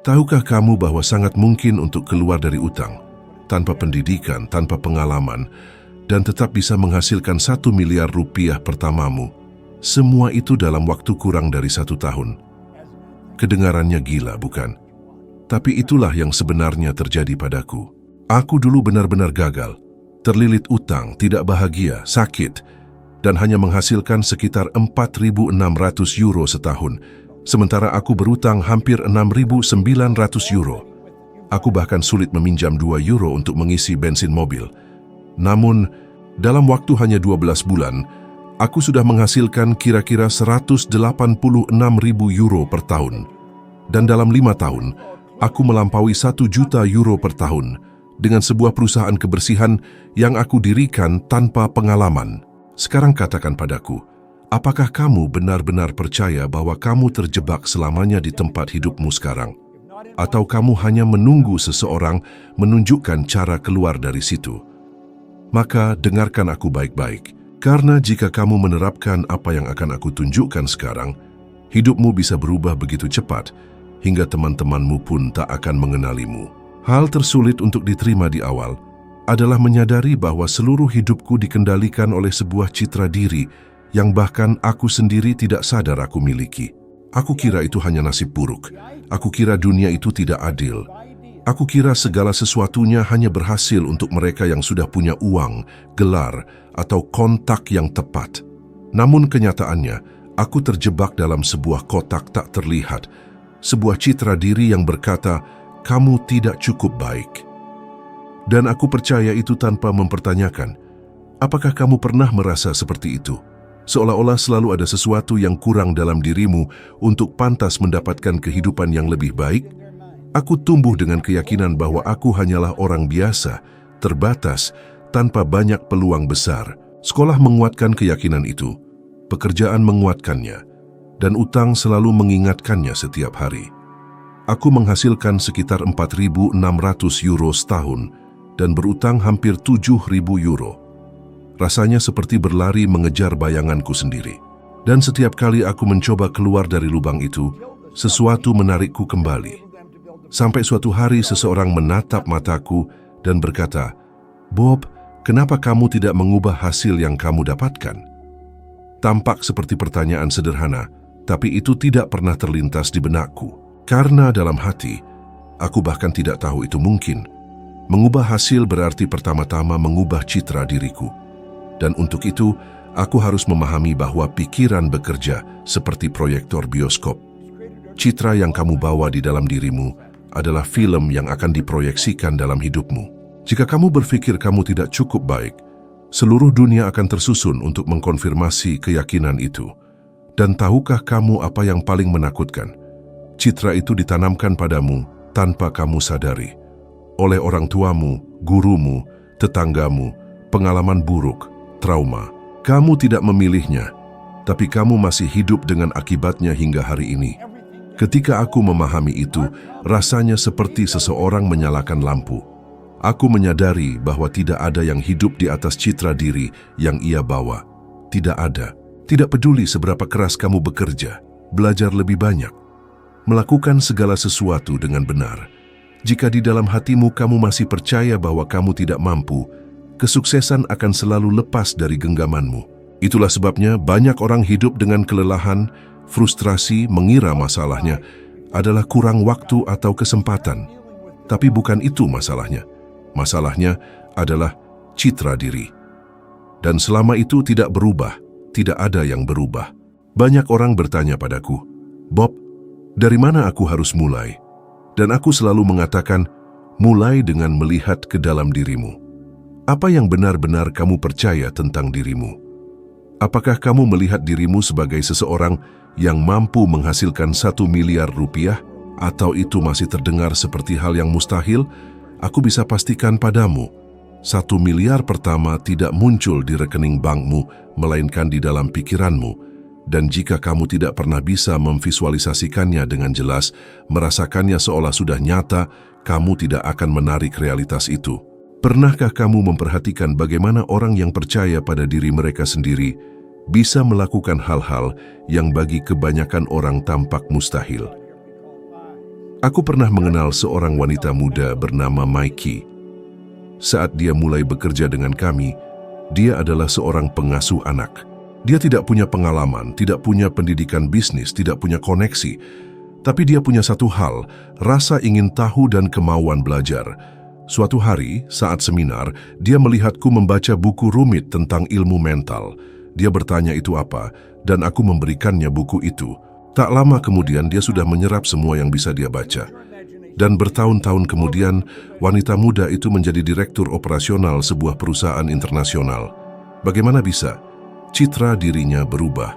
Tahukah kamu bahwa sangat mungkin untuk keluar dari utang, tanpa pendidikan, tanpa pengalaman, dan tetap bisa menghasilkan 1 miliar rupiah pertamamu? Semua itu dalam waktu kurang dari 1 tahun. Kedengarannya gila, bukan? Tapi itulah yang sebenarnya terjadi padaku. Aku dulu benar-benar gagal, terlilit utang, tidak bahagia, sakit, dan hanya menghasilkan sekitar 4.600 euro setahun, sementara aku berutang hampir 6.900 euro. Aku bahkan sulit meminjam 2 euro untuk mengisi bensin mobil. Namun, dalam waktu hanya 12 bulan, aku sudah menghasilkan kira-kira 186.000 euro per tahun. Dan dalam 5 tahun, aku melampaui 1 juta euro per tahun dengan sebuah perusahaan kebersihan yang aku dirikan tanpa pengalaman. Sekarang katakan padaku, apakah kamu benar-benar percaya bahwa kamu terjebak selamanya di tempat hidupmu sekarang? Atau kamu hanya menunggu seseorang menunjukkan cara keluar dari situ? Maka dengarkan aku baik-baik, karena jika kamu menerapkan apa yang akan aku tunjukkan sekarang, hidupmu bisa berubah begitu cepat, hingga teman-temanmu pun tak akan mengenalimu. Hal tersulit untuk diterima di awal adalah menyadari bahwa seluruh hidupku dikendalikan oleh sebuah citra diri yang bahkan aku sendiri tidak sadar aku miliki. Aku kira itu hanya nasib buruk. Aku kira dunia itu tidak adil. Aku kira segala sesuatunya hanya berhasil untuk mereka yang sudah punya uang, gelar, atau kontak yang tepat. Namun kenyataannya, aku terjebak dalam sebuah kotak tak terlihat, sebuah citra diri yang berkata, "Kamu tidak cukup baik." Dan aku percaya itu tanpa mempertanyakan. Apakah kamu pernah merasa seperti itu? Seolah-olah selalu ada sesuatu yang kurang dalam dirimu untuk pantas mendapatkan kehidupan yang lebih baik? Aku tumbuh dengan keyakinan bahwa aku hanyalah orang biasa, terbatas, tanpa banyak peluang besar. Sekolah menguatkan keyakinan itu, pekerjaan menguatkannya, dan utang selalu mengingatkannya setiap hari. Aku menghasilkan sekitar 4.600 euro setahun dan berutang hampir 7.000 euro. Rasanya seperti berlari mengejar bayanganku sendiri. Dan setiap kali aku mencoba keluar dari lubang itu, sesuatu menarikku kembali. Sampai suatu hari seseorang menatap mataku dan berkata, "Bob, kenapa kamu tidak mengubah hasil yang kamu dapatkan?" Tampak seperti pertanyaan sederhana, tapi itu tidak pernah terlintas di benakku. Karena dalam hati, aku bahkan tidak tahu itu mungkin. Mengubah hasil berarti pertama-tama mengubah citra diriku. Dan untuk itu, aku harus memahami bahwa pikiran bekerja seperti proyektor bioskop. Citra yang kamu bawa di dalam dirimu adalah film yang akan diproyeksikan dalam hidupmu. Jika kamu berpikir kamu tidak cukup baik, seluruh dunia akan tersusun untuk mengkonfirmasi keyakinan itu. Dan tahukah kamu apa yang paling menakutkan? Citra itu ditanamkan padamu tanpa kamu sadari. Oleh orang tuamu, gurumu, tetanggamu, pengalaman buruk, trauma. Kamu tidak memilihnya, tapi kamu masih hidup dengan akibatnya hingga hari ini. Ketika aku memahami itu, rasanya seperti seseorang menyalakan lampu. Aku menyadari bahwa tidak ada yang hidup di atas citra diri yang ia bawa. Tidak ada. Tidak peduli seberapa keras kamu bekerja, belajar lebih banyak, melakukan segala sesuatu dengan benar. Jika di dalam hatimu kamu masih percaya bahwa kamu tidak mampu, kesuksesan akan selalu lepas dari genggamanmu. Itulah sebabnya banyak orang hidup dengan kelelahan, frustrasi, mengira masalahnya adalah kurang waktu atau kesempatan. Tapi bukan itu masalahnya. Masalahnya adalah citra diri. Dan selama itu tidak berubah, tidak ada yang berubah. Banyak orang bertanya padaku, "Bob, dari mana aku harus mulai?" Dan aku selalu mengatakan, mulai dengan melihat ke dalam dirimu. Apa yang benar-benar kamu percaya tentang dirimu? Apakah kamu melihat dirimu sebagai seseorang yang mampu menghasilkan 1 miliar rupiah? Atau itu masih terdengar seperti hal yang mustahil? Aku bisa pastikan padamu, 1 miliar pertama tidak muncul di rekening bankmu, melainkan di dalam pikiranmu. Dan jika kamu tidak pernah bisa memvisualisasikannya dengan jelas, merasakannya seolah sudah nyata, kamu tidak akan menarik realitas itu. Pernahkah kamu memperhatikan bagaimana orang yang percaya pada diri mereka sendiri bisa melakukan hal-hal yang bagi kebanyakan orang tampak mustahil? Aku pernah mengenal seorang wanita muda bernama Mikey. Saat dia mulai bekerja dengan kami, dia adalah seorang pengasuh anak. Dia tidak punya pengalaman, tidak punya pendidikan bisnis, tidak punya koneksi. Tapi dia punya satu hal, rasa ingin tahu dan kemauan belajar. Suatu hari, saat seminar, dia melihatku membaca buku rumit tentang ilmu mental. Dia bertanya itu apa, dan aku memberikannya buku itu. Tak lama kemudian dia sudah menyerap semua yang bisa dia baca. Dan bertahun-tahun kemudian, wanita muda itu menjadi direktur operasional sebuah perusahaan internasional. Bagaimana bisa? Citra dirinya berubah,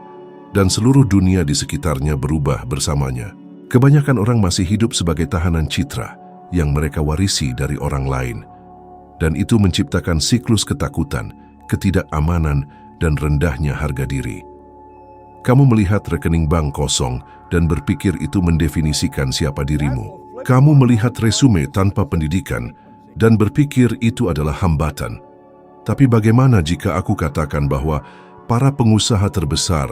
dan seluruh dunia di sekitarnya berubah bersamanya. Kebanyakan orang masih hidup sebagai tahanan citra yang mereka warisi dari orang lain. Dan itu menciptakan siklus ketakutan, ketidakamanan, dan rendahnya harga diri. Kamu melihat rekening bank kosong dan berpikir itu mendefinisikan siapa dirimu. Kamu melihat resume tanpa pendidikan dan berpikir itu adalah hambatan. Tapi bagaimana jika aku katakan bahwa para pengusaha terbesar,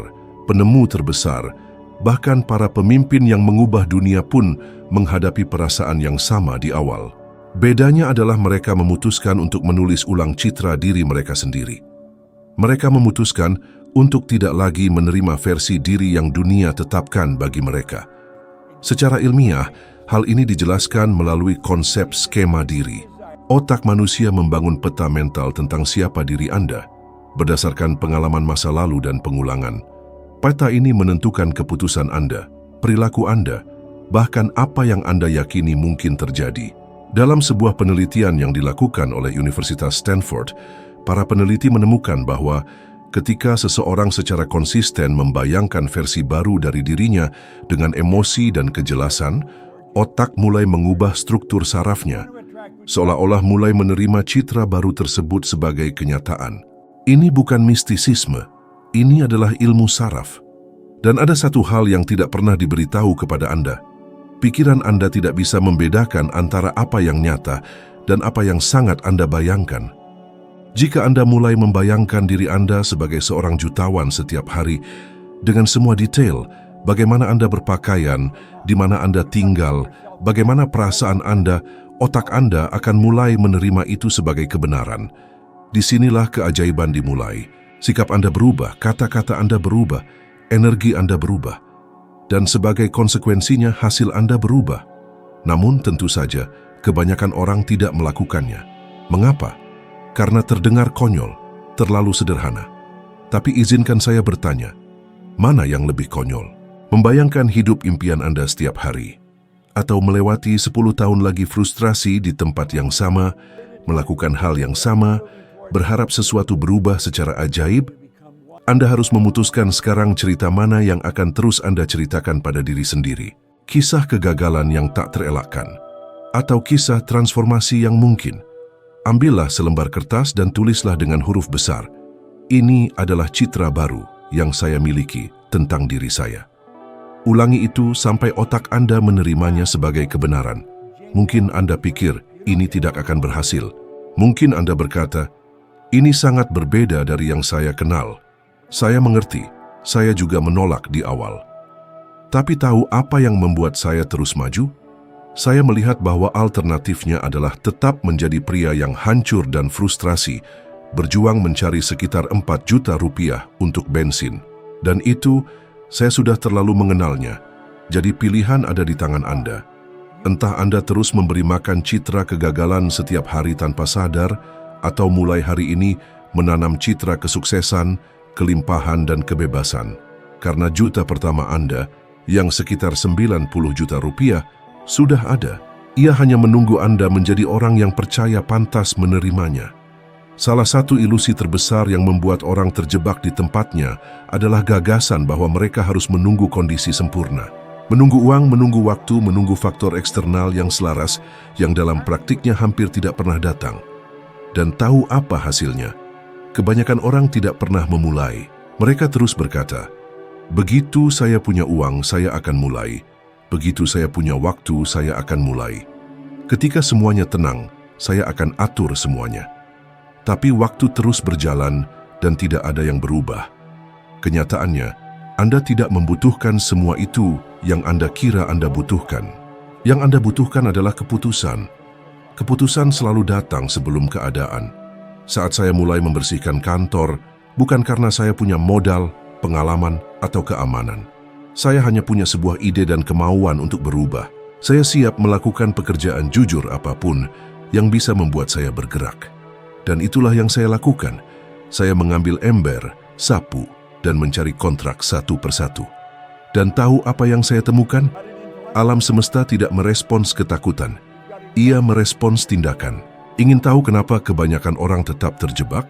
penemu terbesar, bahkan para pemimpin yang mengubah dunia pun menghadapi perasaan yang sama di awal. Bedanya adalah mereka memutuskan untuk menulis ulang citra diri mereka sendiri. Mereka memutuskan untuk tidak lagi menerima versi diri yang dunia tetapkan bagi mereka. Secara ilmiah, hal ini dijelaskan melalui konsep skema diri. Otak manusia membangun peta mental tentang siapa diri Anda berdasarkan pengalaman masa lalu dan pengulangan. Peta ini menentukan keputusan Anda, perilaku Anda, bahkan apa yang Anda yakini mungkin terjadi. Dalam sebuah penelitian yang dilakukan oleh Universitas Stanford, para peneliti menemukan bahwa ketika seseorang secara konsisten membayangkan versi baru dari dirinya dengan emosi dan kejelasan, otak mulai mengubah struktur sarafnya, seolah-olah mulai menerima citra baru tersebut sebagai kenyataan. Ini bukan mistisisme, ini adalah ilmu saraf. Dan ada satu hal yang tidak pernah diberitahu kepada Anda. Pikiran Anda tidak bisa membedakan antara apa yang nyata dan apa yang sangat Anda bayangkan. Jika Anda mulai membayangkan diri Anda sebagai seorang jutawan setiap hari, dengan semua detail, bagaimana Anda berpakaian, di mana Anda tinggal, bagaimana perasaan Anda, otak Anda akan mulai menerima itu sebagai kebenaran. Disinilah keajaiban dimulai. Sikap Anda berubah, kata-kata Anda berubah, energi Anda berubah. Dan sebagai konsekuensinya hasil Anda berubah. Namun tentu saja, kebanyakan orang tidak melakukannya. Mengapa? Karena terdengar konyol, terlalu sederhana. Tapi izinkan saya bertanya, mana yang lebih konyol? Membayangkan hidup impian Anda setiap hari, atau melewati 10 tahun lagi frustrasi di tempat yang sama, melakukan hal yang sama, berharap sesuatu berubah secara ajaib? Anda harus memutuskan sekarang cerita mana yang akan terus Anda ceritakan pada diri sendiri. Kisah kegagalan yang tak terelakkan, atau kisah transformasi yang mungkin. Ambillah selembar kertas dan tulislah dengan huruf besar, "Ini adalah citra baru yang saya miliki tentang diri saya." Ulangi itu sampai otak Anda menerimanya sebagai kebenaran. Mungkin Anda pikir ini tidak akan berhasil. Mungkin Anda berkata, "Ini sangat berbeda dari yang saya kenal. Saya mengerti, saya juga menolak di awal." Tapi tahu apa yang membuat saya terus maju? Saya melihat bahwa alternatifnya adalah tetap menjadi pria yang hancur dan frustrasi, berjuang mencari sekitar 4 juta rupiah untuk bensin. Dan itu, saya sudah terlalu mengenalnya. Jadi pilihan ada di tangan Anda. Entah Anda terus memberi makan citra kegagalan setiap hari tanpa sadar, atau mulai hari ini menanam citra kesuksesan, kelimpahan dan kebebasan. Karena juta pertama Anda, yang sekitar 90 juta rupiah, sudah ada. Ia hanya menunggu Anda menjadi orang yang percaya pantas menerimanya. Salah satu ilusi terbesar yang membuat orang terjebak di tempatnya adalah gagasan bahwa mereka harus menunggu kondisi sempurna. Menunggu uang, menunggu waktu, menunggu faktor eksternal yang selaras, yang dalam praktiknya hampir tidak pernah datang. Dan tahu apa hasilnya? Kebanyakan orang tidak pernah memulai. Mereka terus berkata, "Begitu saya punya uang, saya akan mulai. Begitu saya punya waktu, saya akan mulai. Ketika semuanya tenang, saya akan atur semuanya." Tapi waktu terus berjalan dan tidak ada yang berubah. Kenyataannya, Anda tidak membutuhkan semua itu yang Anda kira Anda butuhkan. Yang Anda butuhkan adalah keputusan. Keputusan selalu datang sebelum keadaan. Saat saya mulai membersihkan kantor, bukan karena saya punya modal, pengalaman, atau keamanan. Saya hanya punya sebuah ide dan kemauan untuk berubah. Saya siap melakukan pekerjaan jujur apapun yang bisa membuat saya bergerak. Dan itulah yang saya lakukan. Saya mengambil ember, sapu, dan mencari kontrak satu persatu. Dan tahu apa yang saya temukan? Alam semesta tidak merespons ketakutan. Ia merespons tindakan. Ingin tahu kenapa kebanyakan orang tetap terjebak?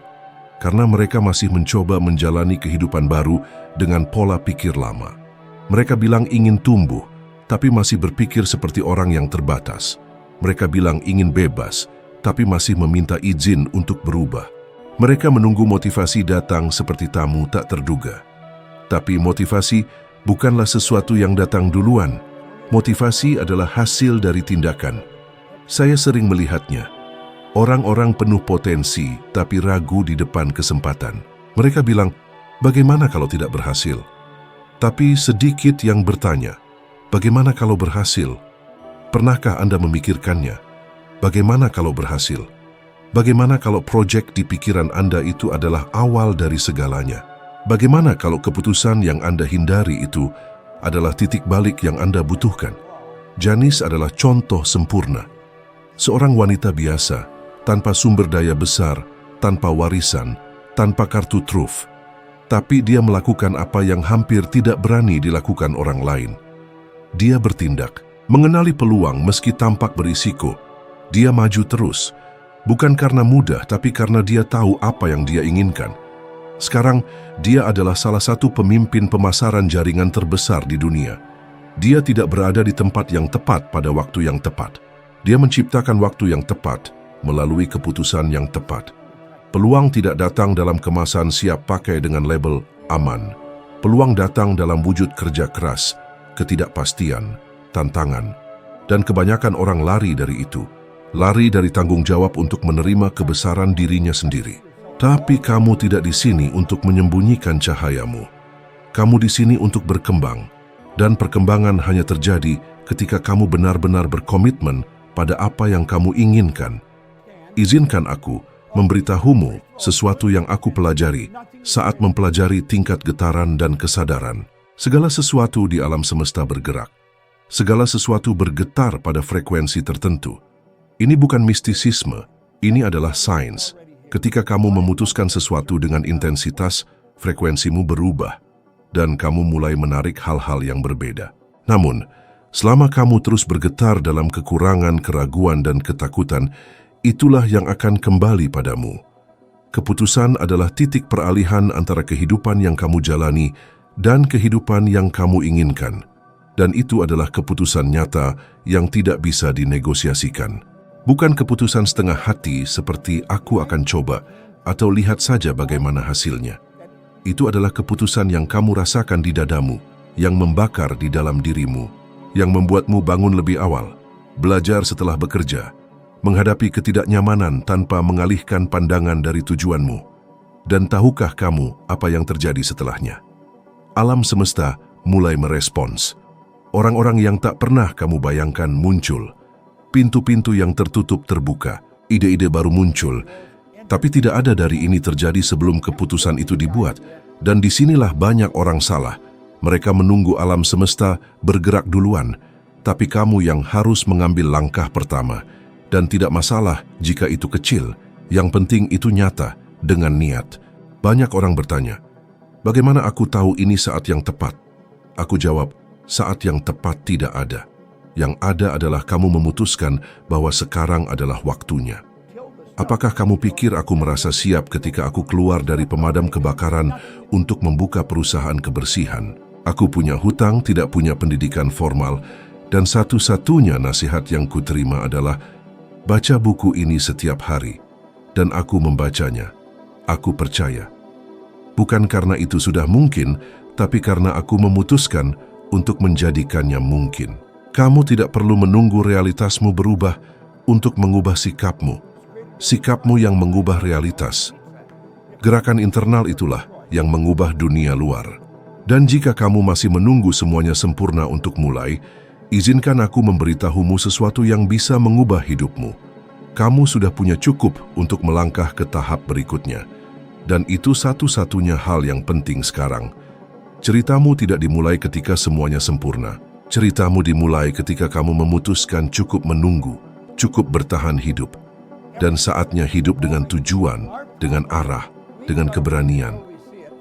Karena mereka masih mencoba menjalani kehidupan baru dengan pola pikir lama. Mereka bilang ingin tumbuh, tapi masih berpikir seperti orang yang terbatas. Mereka bilang ingin bebas, tapi masih meminta izin untuk berubah. Mereka menunggu motivasi datang seperti tamu tak terduga. Tapi motivasi bukanlah sesuatu yang datang duluan. Motivasi adalah hasil dari tindakan. Saya sering melihatnya. Orang-orang penuh potensi tapi ragu di depan kesempatan. Mereka bilang, bagaimana kalau tidak berhasil? Tapi sedikit yang bertanya, bagaimana kalau berhasil? Pernahkah Anda memikirkannya? Bagaimana kalau berhasil? Bagaimana kalau proyek di pikiran Anda itu adalah awal dari segalanya? Bagaimana kalau keputusan yang Anda hindari itu adalah titik balik yang Anda butuhkan? Janice adalah contoh sempurna. Seorang wanita biasa, tanpa sumber daya besar, tanpa warisan, tanpa kartu truf. Tapi dia melakukan apa yang hampir tidak berani dilakukan orang lain. Dia bertindak, mengenali peluang meski tampak berisiko. Dia maju terus, bukan karena mudah, tapi karena dia tahu apa yang dia inginkan. Sekarang, dia adalah salah satu pemimpin pemasaran jaringan terbesar di dunia. Dia tidak berada di tempat yang tepat pada waktu yang tepat. Dia menciptakan waktu yang tepat melalui keputusan yang tepat. Peluang tidak datang dalam kemasan siap pakai dengan label aman. Peluang datang dalam wujud kerja keras, ketidakpastian, tantangan. Dan kebanyakan orang lari dari itu. Lari dari tanggung jawab untuk menerima kebesaran dirinya sendiri. Tapi kamu tidak di sini untuk menyembunyikan cahayamu. Kamu di sini untuk berkembang. Dan perkembangan hanya terjadi ketika kamu benar-benar berkomitmen pada apa yang kamu inginkan. Izinkan aku memberitahumu sesuatu yang aku pelajari saat mempelajari tingkat getaran dan kesadaran. Segala sesuatu di alam semesta bergerak. Segala sesuatu bergetar pada frekuensi tertentu. Ini bukan mistisisme, ini adalah sains. Ketika kamu memutuskan sesuatu dengan intensitas, frekuensimu berubah, dan kamu mulai menarik hal-hal yang berbeda. Namun, selama kamu terus bergetar dalam kekurangan, keraguan, dan ketakutan, itulah yang akan kembali padamu. Keputusan adalah titik peralihan antara kehidupan yang kamu jalani dan kehidupan yang kamu inginkan. Dan itu adalah keputusan nyata yang tidak bisa dinegosiasikan. Bukan keputusan setengah hati seperti aku akan coba atau lihat saja bagaimana hasilnya. Itu adalah keputusan yang kamu rasakan di dadamu, yang membakar di dalam dirimu, yang membuatmu bangun lebih awal, belajar setelah bekerja, menghadapi ketidaknyamanan tanpa mengalihkan pandangan dari tujuanmu. Dan tahukah kamu apa yang terjadi setelahnya? Alam semesta mulai merespons. Orang-orang yang tak pernah kamu bayangkan muncul. Pintu-pintu yang tertutup terbuka, ide-ide baru muncul. Tapi tidak ada dari ini terjadi sebelum keputusan itu dibuat. Dan disinilah banyak orang salah. Mereka menunggu alam semesta bergerak duluan. Tapi kamu yang harus mengambil langkah pertama. Dan tidak masalah jika itu kecil. Yang penting itu nyata, dengan niat. Banyak orang bertanya, bagaimana aku tahu ini saat yang tepat? Aku jawab, saat yang tepat tidak ada. Yang ada adalah kamu memutuskan bahwa sekarang adalah waktunya. Apakah kamu pikir aku merasa siap ketika aku keluar dari pemadam kebakaran untuk membuka perusahaan kebersihan? Aku punya hutang, tidak punya pendidikan formal, dan satu-satunya nasihat yang kuterima adalah baca buku ini setiap hari. Dan aku membacanya. Aku percaya. Bukan karena itu sudah mungkin, tapi karena aku memutuskan untuk menjadikannya mungkin. Kamu tidak perlu menunggu realitasmu berubah untuk mengubah sikapmu. Sikapmu yang mengubah realitas. Gerakan internal itulah yang mengubah dunia luar. Dan jika kamu masih menunggu semuanya sempurna untuk mulai, Izinkan aku memberitahumu sesuatu yang bisa mengubah hidupmu. Kamu sudah punya cukup untuk melangkah ke tahap berikutnya. Dan itu satu-satunya hal yang penting sekarang. Ceritamu tidak dimulai ketika semuanya sempurna. Ceritamu dimulai ketika kamu memutuskan cukup menunggu, cukup bertahan hidup. Dan saatnya hidup dengan tujuan, dengan arah, dengan keberanian.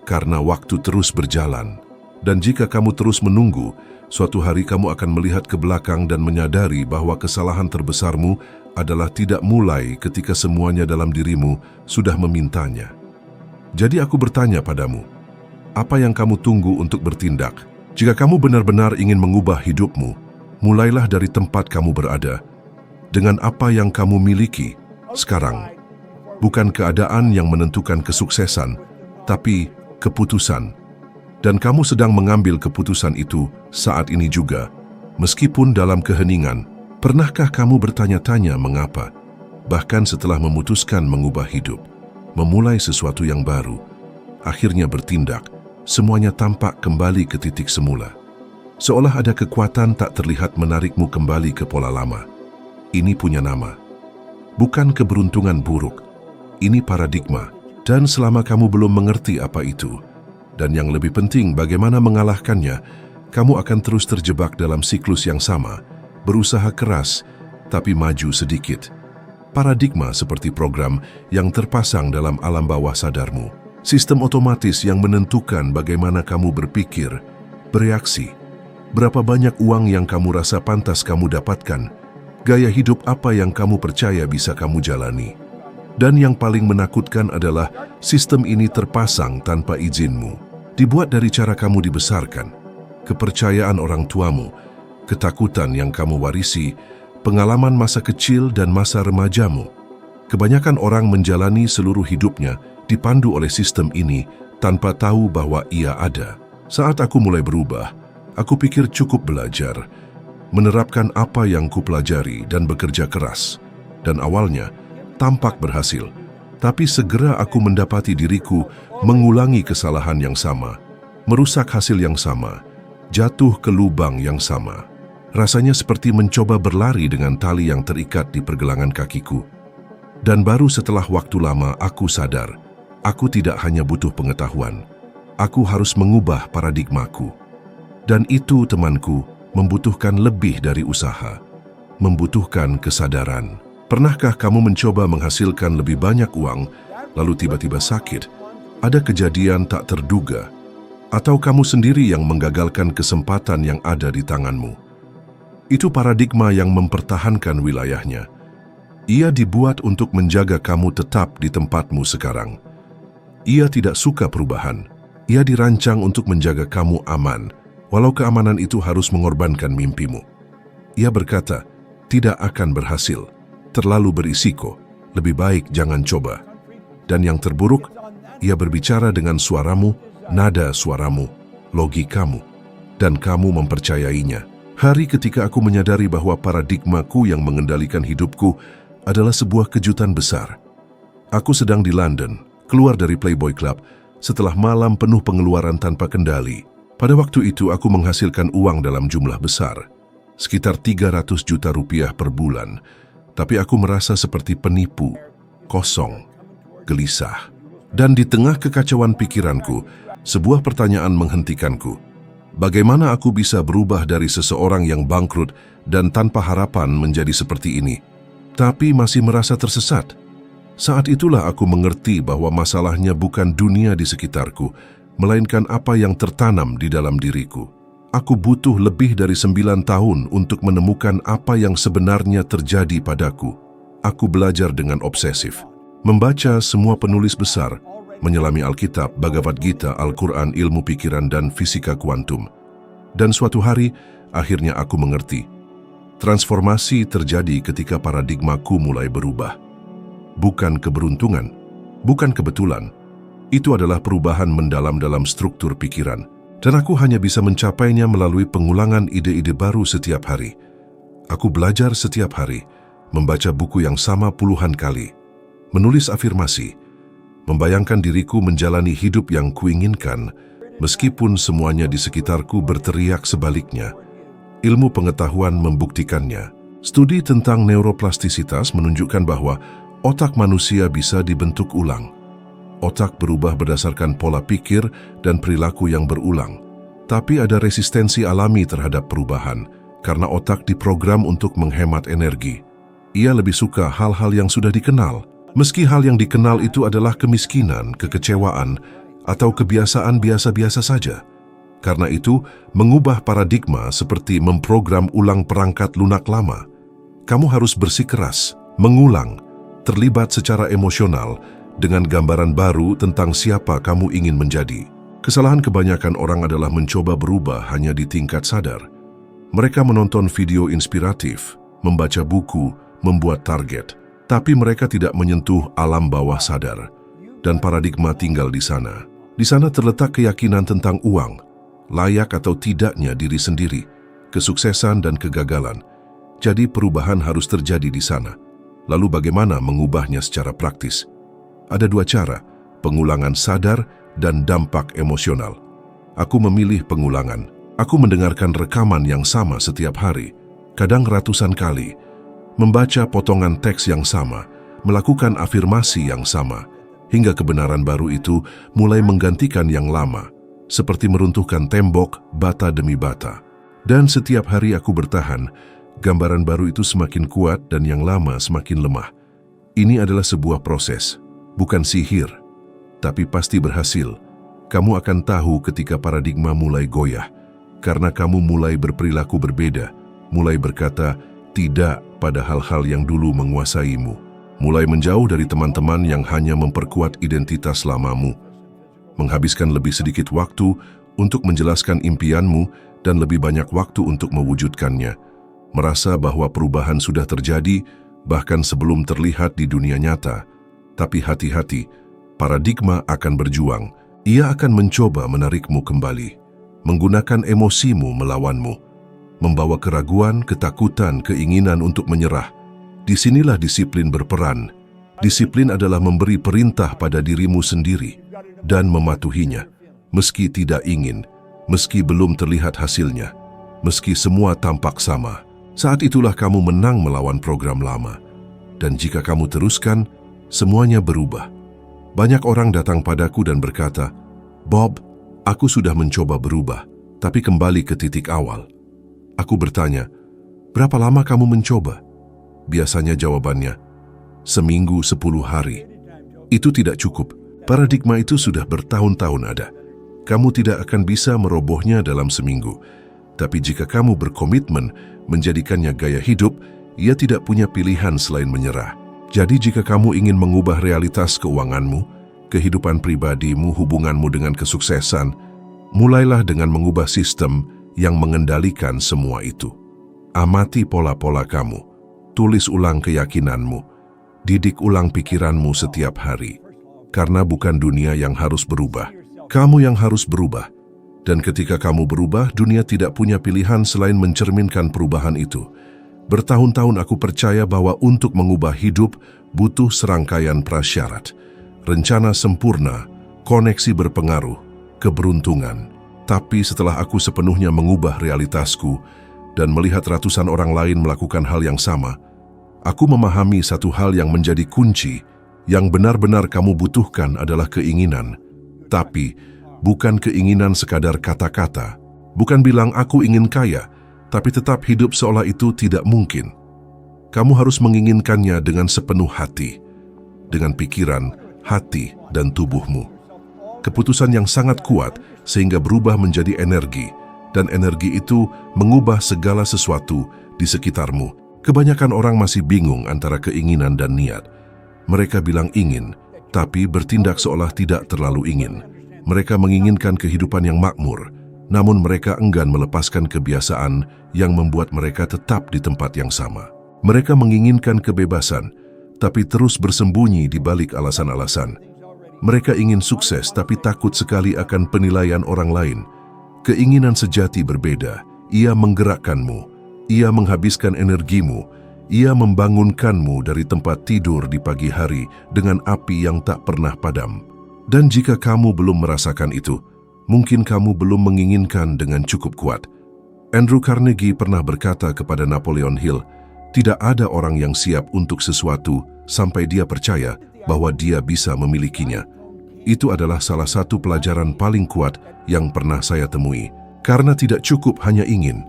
Karena waktu terus berjalan. Dan jika kamu terus menunggu, suatu hari kamu akan melihat ke belakang dan menyadari bahwa kesalahan terbesarmu adalah tidak mulai ketika semuanya dalam dirimu sudah memintanya. Jadi aku bertanya padamu, apa yang kamu tunggu untuk bertindak? Jika kamu benar-benar ingin mengubah hidupmu, mulailah dari tempat kamu berada. Dengan apa yang kamu miliki sekarang. Bukan keadaan yang menentukan kesuksesan, tapi keputusan. Dan kamu sedang mengambil keputusan itu saat ini juga. Meskipun dalam keheningan, pernahkah kamu bertanya-tanya mengapa? Bahkan setelah memutuskan mengubah hidup, memulai sesuatu yang baru, akhirnya bertindak, semuanya tampak kembali ke titik semula. Seolah ada kekuatan tak terlihat menarikmu kembali ke pola lama. Ini punya nama. Bukan keberuntungan buruk, ini paradigma. Dan selama kamu belum mengerti apa itu, dan yang lebih penting bagaimana mengalahkannya, kamu akan terus terjebak dalam siklus yang sama, berusaha keras, tapi maju sedikit. Paradigma seperti program yang terpasang dalam alam bawah sadarmu. Sistem otomatis yang menentukan bagaimana kamu berpikir, bereaksi, berapa banyak uang yang kamu rasa pantas kamu dapatkan, gaya hidup apa yang kamu percaya bisa kamu jalani. Dan yang paling menakutkan adalah sistem ini terpasang tanpa izinmu. Dibuat dari cara kamu dibesarkan, kepercayaan orang tuamu, ketakutan yang kamu warisi, pengalaman masa kecil dan masa remajamu. Kebanyakan orang menjalani seluruh hidupnya dipandu oleh sistem ini tanpa tahu bahwa ia ada. Saat aku mulai berubah, aku pikir cukup belajar, menerapkan apa yang kupelajari dan bekerja keras. Dan awalnya, tampak berhasil. Tapi segera aku mendapati diriku mengulangi kesalahan yang sama, merusak hasil yang sama, jatuh ke lubang yang sama. Rasanya seperti mencoba berlari dengan tali yang terikat di pergelangan kakiku. Dan baru setelah waktu lama aku sadar, aku tidak hanya butuh pengetahuan, aku harus mengubah paradigmaku. Dan itu, temanku, membutuhkan lebih dari usaha, membutuhkan kesadaran. Pernahkah kamu mencoba menghasilkan lebih banyak uang, lalu tiba-tiba sakit? Ada kejadian tak terduga, atau kamu sendiri yang menggagalkan kesempatan yang ada di tanganmu? Itu paradigma yang mempertahankan wilayahnya. Ia dibuat untuk menjaga kamu tetap di tempatmu sekarang. Ia tidak suka perubahan. Ia dirancang untuk menjaga kamu aman, walau keamanan itu harus mengorbankan mimpimu. Ia berkata, tidak akan berhasil. Terlalu berisiko, lebih baik jangan coba. Dan yang terburuk, ia berbicara dengan suaramu, nada suaramu, logikamu, dan kamu mempercayainya. Hari ketika aku menyadari bahwa paradigmaku yang mengendalikan hidupku adalah sebuah kejutan besar. Aku sedang di London, keluar dari Playboy Club, setelah malam penuh pengeluaran tanpa kendali. Pada waktu itu aku menghasilkan uang dalam jumlah besar, sekitar 300 juta rupiah per bulan. Tapi aku merasa seperti penipu, kosong, gelisah. Dan di tengah kekacauan pikiranku, sebuah pertanyaan menghentikanku. Bagaimana aku bisa berubah dari seseorang yang bangkrut dan tanpa harapan menjadi seperti ini, tapi masih merasa tersesat? Saat itulah aku mengerti bahwa masalahnya bukan dunia di sekitarku, melainkan apa yang tertanam di dalam diriku. Aku butuh lebih dari 9 tahun untuk menemukan apa yang sebenarnya terjadi padaku. Aku belajar dengan obsesif, membaca semua penulis besar, menyelami Alkitab, Bhagavad Gita, Al-Quran, ilmu pikiran, dan fisika kuantum. Dan suatu hari, akhirnya aku mengerti. Transformasi terjadi ketika paradigmaku mulai berubah. Bukan keberuntungan, bukan kebetulan. Itu adalah perubahan mendalam dalam struktur pikiran. Dan aku hanya bisa mencapainya melalui pengulangan ide-ide baru setiap hari. Aku belajar setiap hari, membaca buku yang sama puluhan kali, menulis afirmasi, membayangkan diriku menjalani hidup yang kuinginkan, meskipun semuanya di sekitarku berteriak sebaliknya. Ilmu pengetahuan membuktikannya. Studi tentang neuroplastisitas menunjukkan bahwa otak manusia bisa dibentuk ulang. Otak berubah berdasarkan pola pikir dan perilaku yang berulang. Tapi ada resistensi alami terhadap perubahan, karena otak diprogram untuk menghemat energi. Ia lebih suka hal-hal yang sudah dikenal, meski hal yang dikenal itu adalah kemiskinan, kekecewaan, atau kebiasaan biasa-biasa saja. Karena itu, mengubah paradigma seperti memprogram ulang perangkat lunak lama. Kamu harus bersikeras, mengulang, terlibat secara emosional dengan gambaran baru tentang siapa kamu ingin menjadi. Kesalahan kebanyakan orang adalah mencoba berubah hanya di tingkat sadar. Mereka menonton video inspiratif, membaca buku, membuat target, tapi mereka tidak menyentuh alam bawah sadar. Dan paradigma tinggal di sana. Di sana terletak keyakinan tentang uang, layak atau tidaknya diri sendiri, kesuksesan dan kegagalan. Jadi perubahan harus terjadi di sana. Lalu bagaimana mengubahnya secara praktis? Ada dua cara, pengulangan sadar dan dampak emosional. Aku memilih pengulangan. Aku mendengarkan rekaman yang sama setiap hari, kadang ratusan kali, membaca potongan teks yang sama, melakukan afirmasi yang sama, hingga kebenaran baru itu mulai menggantikan yang lama, seperti meruntuhkan tembok bata demi bata. Dan setiap hari aku bertahan, gambaran baru itu semakin kuat dan yang lama semakin lemah. Ini adalah sebuah proses, bukan sihir, tapi pasti berhasil. Kamu akan tahu ketika paradigma mulai goyah, karena kamu mulai berperilaku berbeda, mulai berkata tidak pada hal-hal yang dulu menguasaimu, mulai menjauh dari teman-teman yang hanya memperkuat identitas lamamu, menghabiskan lebih sedikit waktu untuk menjelaskan impianmu dan lebih banyak waktu untuk mewujudkannya, merasa bahwa perubahan sudah terjadi bahkan sebelum terlihat di dunia nyata. Tapi hati-hati, paradigma akan berjuang. Ia akan mencoba menarikmu kembali, menggunakan emosimu melawanmu, membawa keraguan, ketakutan, keinginan untuk menyerah. Disinilah disiplin berperan. Disiplin adalah memberi perintah pada dirimu sendiri dan mematuhinya, meski tidak ingin, meski belum terlihat hasilnya, meski semua tampak sama. Saat itulah kamu menang melawan program lama. Dan jika kamu teruskan, semuanya berubah. Banyak orang datang padaku dan berkata, "Bob, aku sudah mencoba berubah, tapi kembali ke titik awal." Aku bertanya, "Berapa lama kamu mencoba?" Biasanya jawabannya, "Seminggu 10 hari." Itu tidak cukup. Paradigma itu sudah bertahun-tahun ada. Kamu tidak akan bisa merobohnya dalam seminggu. Tapi jika kamu berkomitmen menjadikannya gaya hidup, ia tidak punya pilihan selain menyerah. Jadi jika kamu ingin mengubah realitas keuanganmu, kehidupan pribadimu, hubunganmu dengan kesuksesan, mulailah dengan mengubah sistem yang mengendalikan semua itu. Amati pola-pola kamu, tulis ulang keyakinanmu, didik ulang pikiranmu setiap hari. Karena bukan dunia yang harus berubah, kamu yang harus berubah. Dan ketika kamu berubah, dunia tidak punya pilihan selain mencerminkan perubahan itu. Bertahun-tahun aku percaya bahwa untuk mengubah hidup butuh serangkaian prasyarat, rencana sempurna, koneksi berpengaruh, keberuntungan. Tapi setelah aku sepenuhnya mengubah realitasku dan melihat ratusan orang lain melakukan hal yang sama, aku memahami satu hal yang menjadi kunci. Yang benar-benar kamu butuhkan adalah keinginan, tapi bukan keinginan sekadar kata-kata. Bukan bilang aku ingin kaya, tapi tetap hidup seolah itu tidak mungkin. Kamu harus menginginkannya dengan sepenuh hati, dengan pikiran, hati, dan tubuhmu. Keputusan yang sangat kuat sehingga berubah menjadi energi, dan energi itu mengubah segala sesuatu di sekitarmu. Kebanyakan orang masih bingung antara keinginan dan niat. Mereka bilang ingin, tapi bertindak seolah tidak terlalu ingin. Mereka menginginkan kehidupan yang makmur, namun mereka enggan melepaskan kebiasaan yang membuat mereka tetap di tempat yang sama. Mereka menginginkan kebebasan, tapi terus bersembunyi di balik alasan-alasan. Mereka ingin sukses, tapi takut sekali akan penilaian orang lain. Keinginan sejati berbeda. Ia menggerakkanmu, ia menghabiskan energimu, ia membangunkanmu dari tempat tidur di pagi hari dengan api yang tak pernah padam. Dan jika kamu belum merasakan itu, mungkin kamu belum menginginkan dengan cukup kuat. Andrew Carnegie pernah berkata kepada Napoleon Hill, tidak ada orang yang siap untuk sesuatu sampai dia percaya bahwa dia bisa memilikinya. Itu adalah salah satu pelajaran paling kuat yang pernah saya temui. Karena tidak cukup hanya ingin,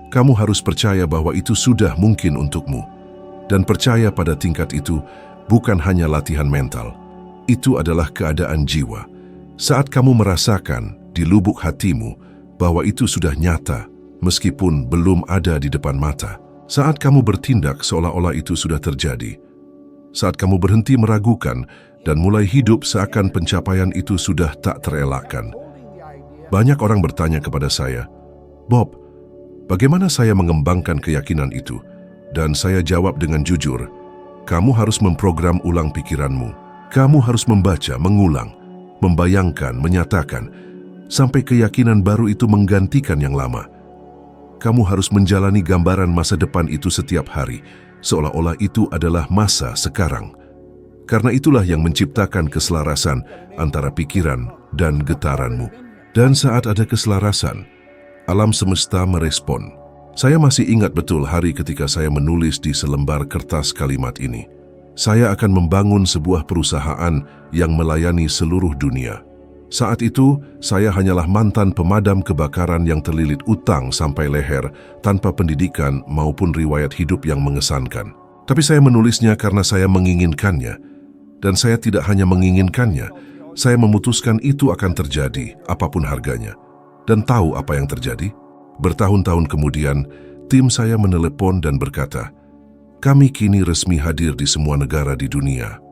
kamu harus percaya bahwa itu sudah mungkin untukmu. Dan percaya pada tingkat itu bukan hanya latihan mental. Itu adalah keadaan jiwa. Saat kamu merasakan di lubuk hatimu bahwa itu sudah nyata, meskipun belum ada di depan mata. Saat kamu bertindak seolah-olah itu sudah terjadi. Saat kamu berhenti meragukan dan mulai hidup seakan pencapaian itu sudah tak terelakkan. Banyak orang bertanya kepada saya, Bob, bagaimana saya mengembangkan keyakinan itu? Dan saya jawab dengan jujur, kamu harus memprogram ulang pikiranmu. Kamu harus membaca, mengulang, membayangkan, menyatakan, sampai keyakinan baru itu menggantikan yang lama. Kamu harus menjalani gambaran masa depan itu setiap hari, seolah-olah itu adalah masa sekarang. Karena itulah yang menciptakan keselarasan antara pikiran dan getaranmu. Dan saat ada keselarasan, alam semesta merespon. Saya masih ingat betul hari ketika saya menulis di selembar kertas kalimat ini. Saya akan membangun sebuah perusahaan yang melayani seluruh dunia. Saat itu, saya hanyalah mantan pemadam kebakaran yang terlilit utang sampai leher tanpa pendidikan maupun riwayat hidup yang mengesankan. Tapi saya menulisnya karena saya menginginkannya. Dan saya tidak hanya menginginkannya, saya memutuskan itu akan terjadi, apapun harganya. Dan tahu apa yang terjadi? Bertahun-tahun kemudian, tim saya menelepon dan berkata, kami kini resmi hadir di semua negara di dunia.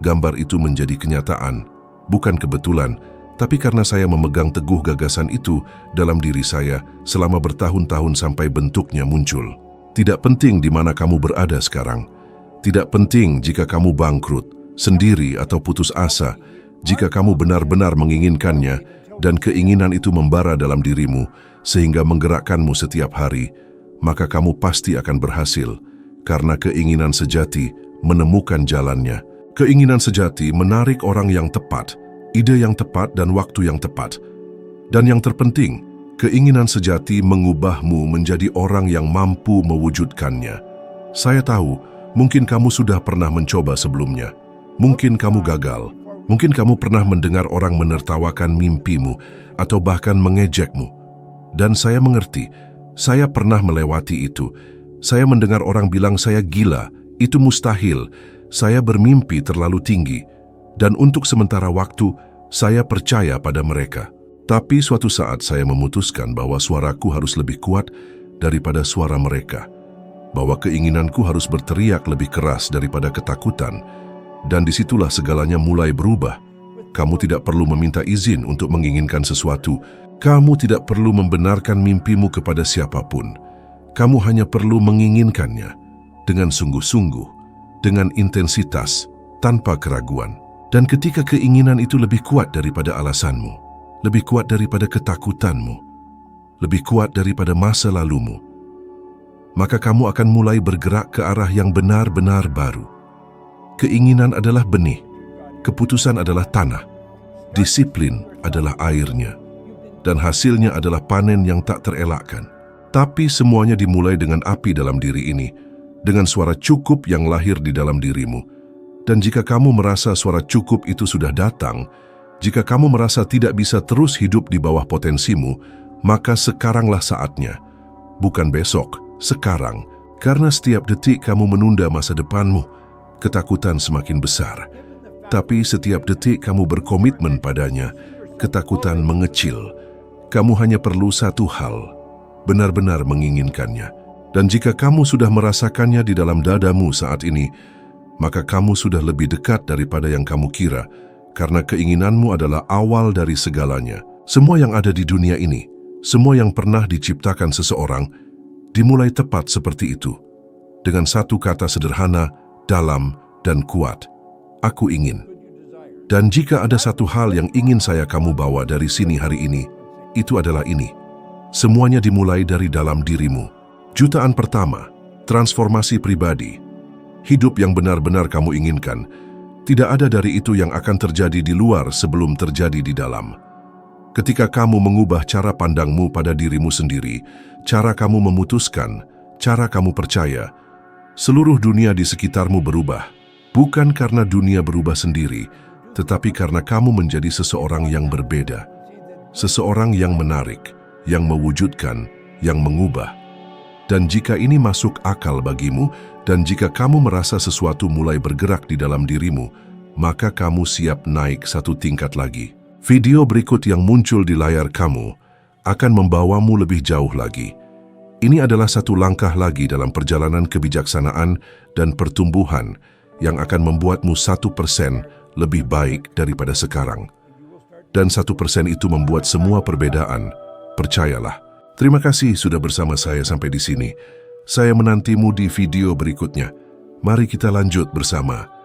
Gambar itu menjadi kenyataan, bukan kebetulan, tapi karena saya memegang teguh gagasan itu dalam diri saya selama bertahun-tahun sampai bentuknya muncul. Tidak penting di mana kamu berada sekarang. Tidak penting jika kamu bangkrut, sendiri atau putus asa, jika kamu benar-benar menginginkannya dan keinginan itu membara dalam dirimu sehingga menggerakkanmu setiap hari, maka kamu pasti akan berhasil karena keinginan sejati menemukan jalannya. Keinginan sejati menarik orang yang tepat, ide yang tepat dan waktu yang tepat. Dan yang terpenting, keinginan sejati mengubahmu menjadi orang yang mampu mewujudkannya. Saya tahu, mungkin kamu sudah pernah mencoba sebelumnya. Mungkin kamu gagal, mungkin kamu pernah mendengar orang menertawakan mimpimu atau bahkan mengejekmu. Dan saya mengerti, saya pernah melewati itu. Saya mendengar orang bilang saya gila, itu mustahil, saya bermimpi terlalu tinggi. Dan untuk sementara waktu, saya percaya pada mereka. Tapi suatu saat saya memutuskan bahwa suaraku harus lebih kuat daripada suara mereka. Bahwa keinginanku harus berteriak lebih keras daripada ketakutan. Dan disitulah segalanya mulai berubah. Kamu tidak perlu meminta izin untuk menginginkan sesuatu. Kamu tidak perlu membenarkan mimpimu kepada siapapun. Kamu hanya perlu menginginkannya dengan sungguh-sungguh, dengan intensitas, tanpa keraguan. Dan ketika keinginan itu lebih kuat daripada alasanmu, lebih kuat daripada ketakutanmu, lebih kuat daripada masa lalumu, maka kamu akan mulai bergerak ke arah yang benar-benar baru. Keinginan adalah benih, keputusan adalah tanah, disiplin adalah airnya, dan hasilnya adalah panen yang tak terelakkan. Tapi semuanya dimulai dengan api dalam diri ini, dengan suara cukup yang lahir di dalam dirimu. Dan jika kamu merasa suara cukup itu sudah datang, jika kamu merasa tidak bisa terus hidup di bawah potensimu, maka sekaranglah saatnya. Bukan besok, sekarang. Karena setiap detik kamu menunda masa depanmu, ketakutan semakin besar. Tapi setiap detik kamu berkomitmen padanya, ketakutan mengecil. Kamu hanya perlu satu hal, benar-benar menginginkannya. Dan jika kamu sudah merasakannya di dalam dadamu saat ini, maka kamu sudah lebih dekat daripada yang kamu kira, karena keinginanmu adalah awal dari segalanya. Semua yang ada di dunia ini, semua yang pernah diciptakan seseorang, dimulai tepat seperti itu. Dengan satu kata sederhana, dalam dan kuat, aku ingin. Dan jika ada satu hal yang ingin saya kamu bawa dari sini hari ini, itu adalah ini. Semuanya dimulai dari dalam dirimu. Jutaan pertama, transformasi pribadi. Hidup yang benar-benar kamu inginkan, tidak ada dari itu yang akan terjadi di luar sebelum terjadi di dalam. Ketika kamu mengubah cara pandangmu pada dirimu sendiri, cara kamu memutuskan, cara kamu percaya. Seluruh dunia di sekitarmu berubah, bukan karena dunia berubah sendiri, tetapi karena kamu menjadi seseorang yang berbeda. Seseorang yang menarik, yang mewujudkan, yang mengubah. Dan jika ini masuk akal bagimu, dan jika kamu merasa sesuatu mulai bergerak di dalam dirimu, maka kamu siap naik satu tingkat lagi. Video berikut yang muncul di layar kamu akan membawamu lebih jauh lagi. Ini adalah satu langkah lagi dalam perjalanan kebijaksanaan dan pertumbuhan yang akan membuatmu 1% lebih baik daripada sekarang. Dan 1% itu membuat semua perbedaan, percayalah. Terima kasih sudah bersama saya sampai di sini. Saya menantimu di video berikutnya. Mari kita lanjut bersama.